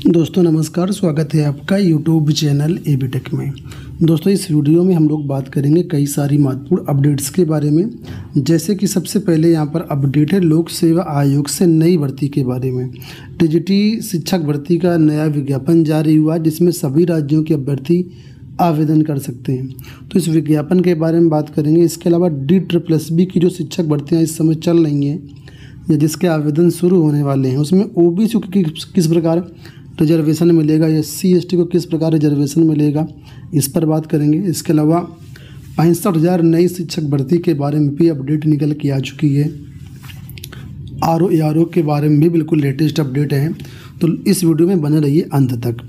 दोस्तों नमस्कार, स्वागत है आपका यूट्यूब चैनल एबी टेक में। दोस्तों इस वीडियो में हम लोग बात करेंगे कई सारी महत्वपूर्ण अपडेट्स के बारे में। जैसे कि सबसे पहले यहाँ पर अपडेट है लोक सेवा आयोग से नई भर्ती के बारे में। टीजीटी शिक्षक भर्ती का नया विज्ञापन जारी हुआ जिसमें सभी राज्यों के अभ्यर्थी आवेदन कर सकते हैं। तो इस विज्ञापन के बारे में बात करेंगे। इसके अलावा DSSB की जो शिक्षक भर्तियाँ इस समय चल रही हैं या जिसके आवेदन शुरू होने वाले हैं उसमें OBC को किस प्रकार रिजर्वेशन मिलेगा, SC ST को किस प्रकार रिजर्वेशन मिलेगा, इस पर बात करेंगे। इसके अलावा 65,000 नई शिक्षक भर्ती के बारे में भी अपडेट निकल के आ चुकी है। RO ARO के बारे में भी बिल्कुल लेटेस्ट अपडेट है, तो इस वीडियो में बने रहिए अंत तक।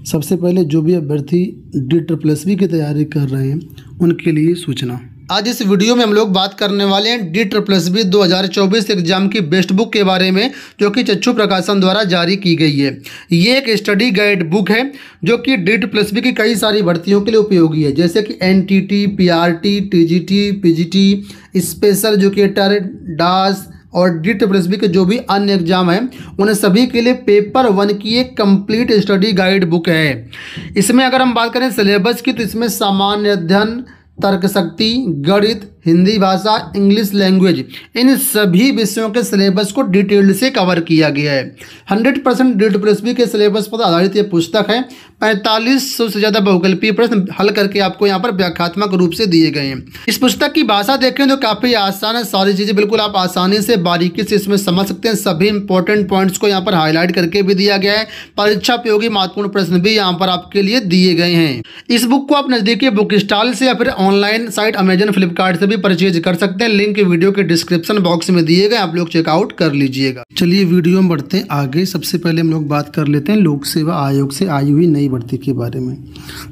सबसे पहले जो भी अभ्यर्थी DSSB की तैयारी कर रहे हैं उनके लिए सूचना। आज इस वीडियो में हम लोग बात करने वाले हैं DSSB 2024 एग्जाम की बेस्ट बुक के बारे में, जो कि चक्षु प्रकाशन द्वारा जारी की गई है। ये एक स्टडी गाइड बुक है जो कि DSSB की कई सारी भर्तियों के लिए उपयोगी है, जैसे कि NTT, PRT, TGT, PGT, special educator, DAS और DSSB के जो भी अन्य एग्जाम हैं उन्हें सभी के लिए पेपर 1 की एक कंप्लीट स्टडी गाइड बुक है। इसमें अगर हम बात करें सिलेबस की तो इसमें सामान्य अध्ययन, तर्क शक्ति, गणित, हिंदी भाषा, इंग्लिश लैंग्वेज, इन सभी विषयों के सिलेबस को डिटेल्ड से कवर किया गया है। 100% DSSB के सिलेबस पर आधारित ये पुस्तक है। 4500 से ज़्यादा बहुकल्पीय प्रश्न हल करके आपको यहाँ पर व्याख्यात्मक रूप से दिए गए हैं। इस पुस्तक की भाषा देखें तो काफ़ी आसान है, सारी चीज़ें बिल्कुल आप आसानी से बारीकी से इसमें समझ सकते हैं। सभी इंपॉर्टेंट पॉइंट्स को यहाँ पर हाईलाइट करके भी दिया गया है। परीक्षा उपयोगी महत्वपूर्ण प्रश्न भी यहाँ पर आपके लिए दिए गए हैं। इस बुक को आप नज़दीकी बुक स्टॉल से या फिर ऑनलाइन साइट अमेजन, फ्लिपकार्ट से भी परचेज कर सकते हैं। लिंक वीडियो के डिस्क्रिप्शन बॉक्स में दिए गए, आप लोग चेकआउट कर लीजिएगा। चलिए वीडियो में बढ़ते हैं आगे। सबसे पहले हम लोग बात कर लेते हैं लोक सेवा आयोग से आई हुई नई भर्ती के बारे में।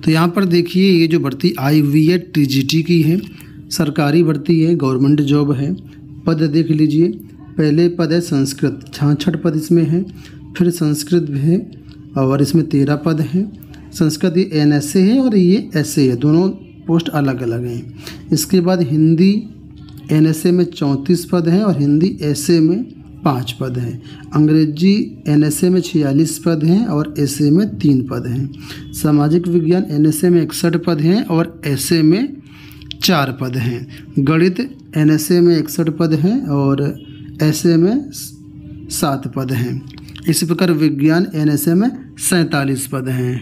तो यहाँ पर देखिए ये जो भर्ती आई हुई है TGT की है, सरकारी भर्ती है, गवर्नमेंट जॉब है। पद देख लीजिए, पहले पद है संस्कृत, 66 पद इसमें है। फिर संस्कृत है और इसमें 13 पद हैं। संस्कृत ये NSA है और ये SA है, दोनों पोस्ट अलग अलग हैं। इसके बाद हिंदी NSA में 34 पद हैं और हिंदी SA में 5 पद हैं। अंग्रेजी NSA में 46 पद हैं और SA में 3 पद हैं। सामाजिक विज्ञान NSA में 61 पद हैं और SA में 4 पद हैं। गणित NSA में 61 पद हैं और SA में 7 पद हैं। इसी प्रकार विज्ञान NSA में 47 पद हैं।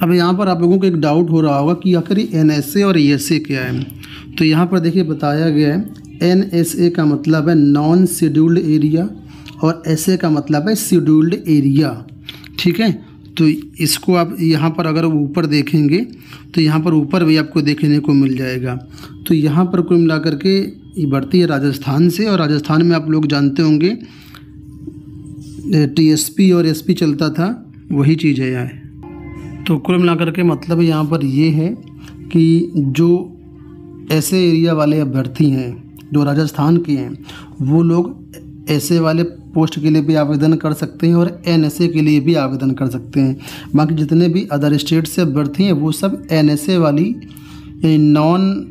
अब यहाँ पर आप लोगों को एक डाउट हो रहा होगा कि आखिर NSA और SA क्या है। तो यहाँ पर देखिए बताया गया है NSA का मतलब है नॉन शेड्यूल्ड एरिया और SA का मतलब है शेड्यूल्ड एरिया। ठीक है, तो इसको आप यहाँ पर अगर ऊपर देखेंगे तो यहाँ पर ऊपर भी आपको देखने को मिल जाएगा। तो यहाँ पर कुल मिलाकर के ये भर्ती है राजस्थान से, और राजस्थान में आप लोग जानते होंगे TSP और SP चलता था, वही चीज़ है यहाँ। तो कुल मिलाकर के मतलब यहाँ पर ये है कि जो ऐसे एरिया वाले अभ्यर्थी हैं जो राजस्थान के हैं वो लोग ऐसे वाले पोस्ट के लिए भी आवेदन कर सकते हैं और NSA के लिए भी आवेदन कर सकते हैं। बाकी जितने भी अदर स्टेट से अभ्यर्थी हैं वो सब NSA वाली नॉन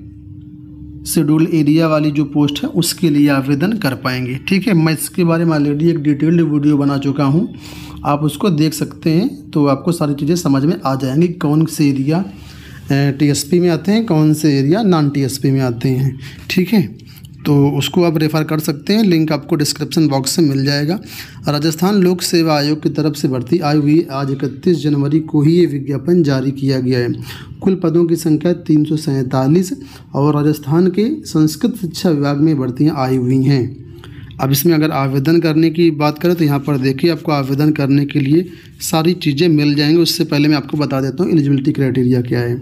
शेड्यूल एरिया वाली जो पोस्ट है उसके लिए आवेदन कर पाएंगे। ठीक है, मैं इसके बारे में ऑलरेडी एक डिटेल्ड वीडियो बना चुका हूँ, आप उसको देख सकते हैं तो आपको सारी चीज़ें समझ में आ जाएंगी। कौन से एरिया TSP में आते हैं, कौन से एरिया नॉन TSP में आते हैं। ठीक है, तो उसको आप रेफ़र कर सकते हैं, लिंक आपको डिस्क्रिप्शन बॉक्स से मिल जाएगा। राजस्थान लोक सेवा आयोग की तरफ से भर्ती आई हुई आज 31 जनवरी को ही ये विज्ञापन जारी किया गया है। कुल पदों की संख्या 347 और राजस्थान के संस्कृत शिक्षा विभाग में भर्तियाँ आई हुई हैं। अब इसमें अगर आवेदन करने की बात करें तो यहाँ पर देखिए आपको आवेदन करने के लिए सारी चीज़ें मिल जाएंगी। उससे पहले मैं आपको बता देता हूँ एलिजिबिलिटी क्राइटेरिया क्या है।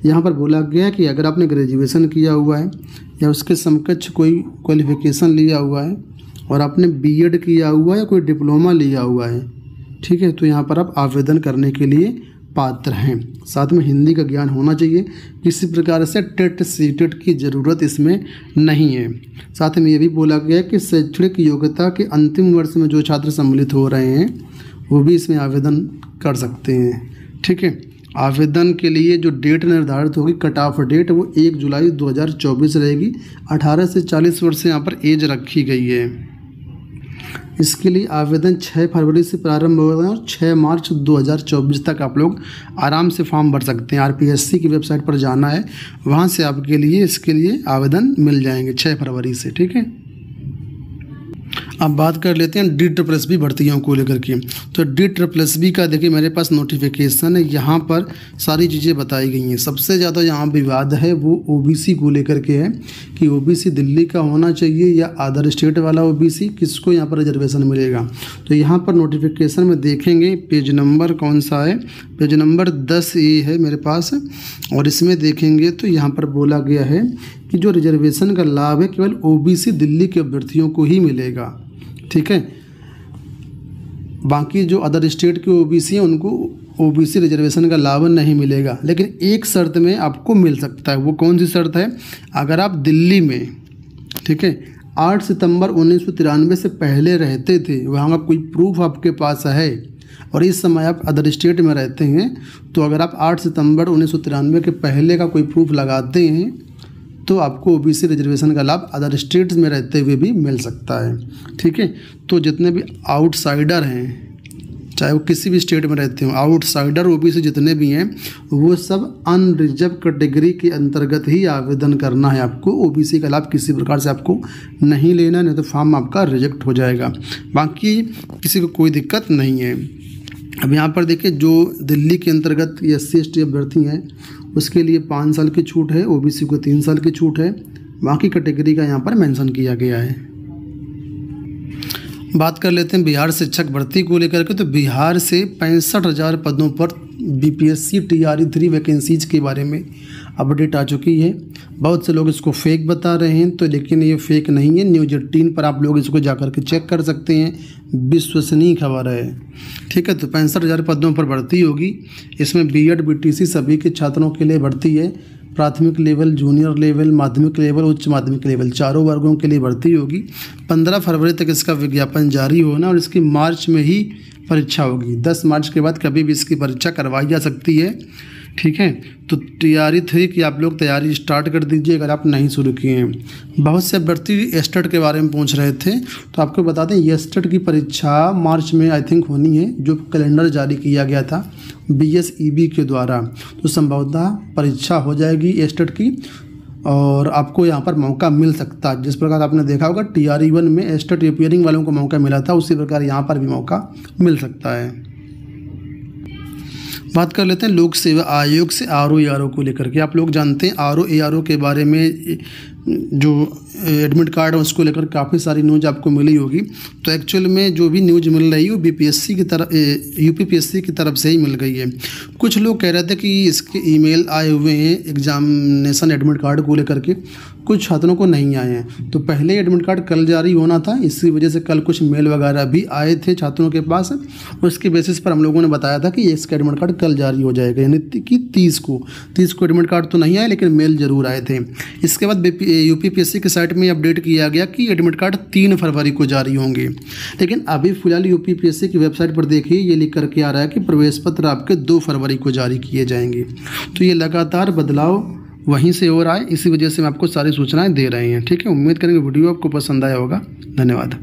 यहाँ पर बोला गया है कि अगर आपने ग्रेजुएशन किया हुआ है या उसके समकक्ष कोई क्वालिफिकेशन लिया हुआ है और आपने BEd किया हुआ है या कोई डिप्लोमा लिया हुआ है, ठीक है, तो यहाँ पर आप आवेदन करने के लिए पात्र हैं। साथ में हिंदी का ज्ञान होना चाहिए। किसी प्रकार से टेट सीटेट की ज़रूरत इसमें नहीं है। साथ में ये भी बोला गया है कि शैक्षणिक योग्यता के अंतिम वर्ष में जो छात्र सम्मिलित हो रहे हैं वो भी इसमें आवेदन कर सकते हैं। ठीक है, आवेदन के लिए जो डेट निर्धारित होगी, कट ऑफ डेट, वो 1 जुलाई 2024 रहेगी। 18 से 40 वर्ष से यहाँ पर एज रखी गई है। इसके लिए आवेदन 6 फरवरी से प्रारंभ होगा और 6 मार्च 2024 तक आप लोग आराम से फॉर्म भर सकते हैं। RPSC की वेबसाइट पर जाना है, वहाँ से आपके लिए इसके लिए आवेदन मिल जाएंगे 6 फरवरी से, ठीक है। अब बात कर लेते हैं DSSB भर्तियों को लेकर के। तो DSSB का देखिए मेरे पास नोटिफिकेशन है, यहाँ पर सारी चीज़ें बताई गई हैं। सबसे ज़्यादा यहाँ विवाद है वो OBC को लेकर के है कि OBC दिल्ली का होना चाहिए या अदर स्टेट वाला OBC, किसको यहाँ पर रिजर्वेशन मिलेगा। तो यहाँ पर नोटिफिकेशन में देखेंगे पेज नंबर कौन सा है, पेज नंबर 10A है मेरे पास, और इसमें देखेंगे तो यहाँ पर बोला गया है कि जो रिजर्वेशन का लाभ है केवल OBC दिल्ली के अभ्यर्थियों को ही मिलेगा, ठीक है। बाकी जो अदर स्टेट के OBC हैं उनको OBC रिजर्वेशन का लाभ नहीं मिलेगा, लेकिन एक शर्त में आपको मिल सकता है। वो कौन सी शर्त है? अगर आप दिल्ली में, ठीक है, 8 सितंबर 1993 से पहले रहते थे, वहाँ का कोई प्रूफ आपके पास है और इस समय आप अदर स्टेट में रहते हैं, तो अगर आप 8 सितंबर 1993 के पहले का कोई प्रूफ लगाते हैं तो आपको OBC रिजर्वेशन का लाभ अदर स्टेट्स में रहते हुए भी मिल सकता है, ठीक है। तो जितने भी आउटसाइडर हैं, चाहे वो किसी भी स्टेट में रहते हो, आउटसाइडर OBC जितने भी हैं, वो सब अनरिजर्व कैटेगरी के अंतर्गत ही आवेदन करना है आपको। OBC का लाभ किसी प्रकार से आपको नहीं लेना, नहीं तो फॉर्म आपका रिजेक्ट हो जाएगा। बाकी किसी को कोई दिक्कत नहीं है। अब यहाँ पर देखिए जो दिल्ली के अंतर्गत SC/ST अभ्यर्थी हैं उसके लिए 5 साल की छूट है, OBC को 3 साल की छूट है। बाकी कैटेगरी का यहाँ पर मेंशन किया गया है। बात कर लेते हैं बिहार शिक्षक भर्ती को लेकर के। तो बिहार से 65,000 पदों पर BPSC TRE3 वैकेंसीज के बारे में अपडेट आ चुकी है। बहुत से लोग इसको फेक बता रहे हैं, तो लेकिन ये फेक नहीं है। न्यूज़ 18 पर आप लोग इसको जाकर के चेक कर सकते हैं, विश्वसनीय खबर है, ठीक है। तो 65,000 पदों पर भर्ती होगी। इसमें BEd BTC सभी के छात्रों के लिए भर्ती है। प्राथमिक लेवल, जूनियर लेवल, माध्यमिक लेवल, उच्च माध्यमिक लेवल, चारों वर्गों के लिए भर्ती होगी। 15 फरवरी तक इसका विज्ञापन जारी होना और इसकी मार्च में ही परीक्षा होगी। 10 मार्च के बाद कभी भी इसकी परीक्षा करवाई जा सकती है, ठीक है। तो TRE3 की आप लोग तैयारी स्टार्ट कर दीजिए अगर आप नहीं शुरू किए हैं। बहुत से अभ्यर्थी एस्टेट के बारे में पूछ रहे थे, तो आपको बता दें एस्टेट की परीक्षा मार्च में आई थिंक होनी है, जो कैलेंडर जारी किया गया था BSEB के द्वारा। तो संभवतः परीक्षा हो जाएगी एस्टेट की और आपको यहाँ पर मौका मिल सकता है। जिस प्रकार आपने देखा होगा TRE1 में एस्टेट रिपेयरिंग वालों को मौका मिला था, उसी प्रकार यहाँ पर भी मौका मिल सकता है। बात कर लेते हैं लोक सेवा आयोग से RO ARO को लेकर के। आप लोग जानते हैं RO ARO के बारे में जो एडमिट कार्ड है उसको लेकर काफ़ी सारी न्यूज़ आपको मिली होगी। तो एक्चुअल में जो भी न्यूज़ मिल रही है वो BPSC की तरफ UPPSC की तरफ से ही मिल गई है। कुछ लोग कह रहे थे कि इसके ईमेल आए हुए हैं एग्जामिनेशन एडमिट कार्ड को लेकर के, कुछ छात्रों को नहीं आए हैं। तो पहले एडमिट कार्ड कल जारी होना था, इसी वजह से कल कुछ मेल वगैरह भी आए थे छात्रों के पास। उसके बेसिस पर हम लोगों ने बताया था कि इसका एडमिट कार्ड कल जारी हो जाएगा, यानी कि 30 को एडमिट कार्ड तो नहीं आए लेकिन मेल जरूर आए थे। इसके बाद UPPSC की साइट में अपडेट किया गया कि एडमिट कार्ड 3 फरवरी को जारी होंगे। लेकिन अभी फिलहाल UPPSC की वेबसाइट पर देखिए ये लिख करके आ रहा है कि प्रवेश पत्र आपके 2 फरवरी को जारी किए जाएंगे। तो ये लगातार बदलाव वहीं से हो रहा है, इसी वजह से हम आपको सारी सूचनाएं दे रहे हैं, ठीक है। उम्मीद करेंगे वीडियो आपको पसंद आया होगा। धन्यवाद।